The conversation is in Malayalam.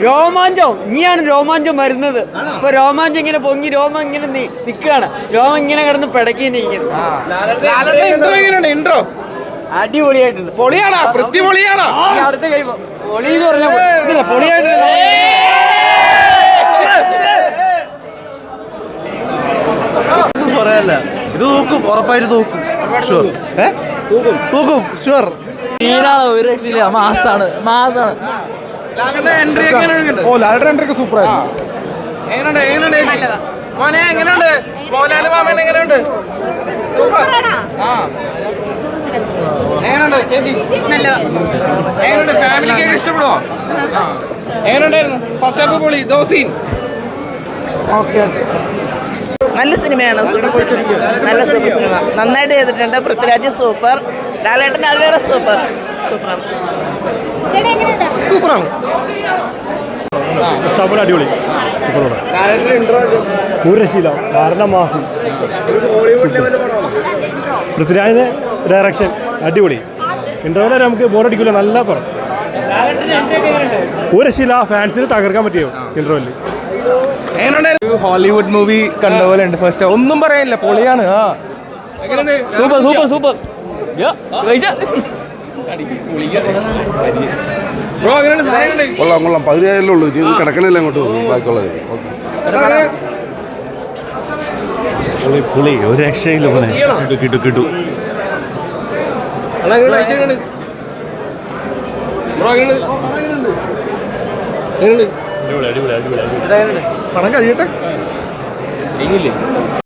രോമാഞ്ചം ഇനിയാണ് രോമാഞ്ചം വരുന്നത്. ഇപ്പൊ രോമാഞ്ചം ഇങ്ങനെ പൊങ്ങി രോമം ഇങ്ങനെ നിക്കാണ്. രോമം ഇങ്ങനെ കിടന്ന് പിടക്കിയിരിക്കണം. അടിപൊളിയായിട്ടുണ്ട്. പൊളിയാണോ? പൃഥ്വി പൊളിയാണോ? അടുത്ത കഴിയുമ്പോ പൊളി എന്ന് പറഞ്ഞാൽ ഇതില്ല, പൊളിയായിട്ടില്ല. പറയാല്ല, ഇത് നോക്കും, ഉറപ്പായിട്ട് നോക്കും. തൂക്കും ഷുവർ. ഒരു രക്ഷയില്ല. മാസാണ്. ഓ, ലാലേട്ടൻ എൻട്രി ഒക്കെ സൂപ്പർ ആയിരുന്നു. എങ്ങനെയുണ്ട് മോനെ? എങ്ങനെയുണ്ട് മോഹൻലാൽ മാമൻ? എങ്ങനെയുണ്ട്? സൂപ്പർ. എങ്ങനെയുണ്ട് ചേച്ചി? എങ്ങനെയുണ്ട്? ഫാമിലിക്കൊക്കെ ഇഷ്ടപ്പെടുവോ? എങ്ങനെയുണ്ടായിരുന്നു ഫസ്റ്റ് ഹാഫ്? പൊളി ദോസീൻ. നല്ല സിനിമയാണ്. നല്ല സൂപ്പർ സിനിമ. നന്നായിട്ട് ചെയ്തിട്ടുണ്ട്. പൃഥ്വിരാജ് സൂപ്പർ. ലാലേട്ടൻ അതുവരെ സൂപ്പറാണ്. അടിപൊളി. ഒരു രക്ഷയില്ല. കാരണം മാസം പൃഥ്വിരാജിന്റെ ഡയറക്ഷൻ അടിപൊളി. ഇന്റർവ്യൂ വരെ നമുക്ക് ബോറടിക്കില്ല. നല്ല പടം. ഒരു രക്ഷയില്ല. ഫാൻസിന് തകർക്കാൻ പറ്റിയോ ഇന്റർവ്യൂല്. ഹോളിവുഡ് മൂവി കണ്ട പോലെ ഉണ്ട്. ഫസ്റ്റ് ഒന്നും പറയാനില്ല, പൊളിയാണ്. സൂപ്പർ. കൊള്ളാം. പകുതിയായല്ലേ ഉള്ളൂ. ഇത് കിടക്കണില്ല അങ്ങോട്ട് ബാക്കിയുള്ളത്. പുളി ഒരു രക്ഷയില്ല. കിട്ടു. പണം കഴിയട്ടെ.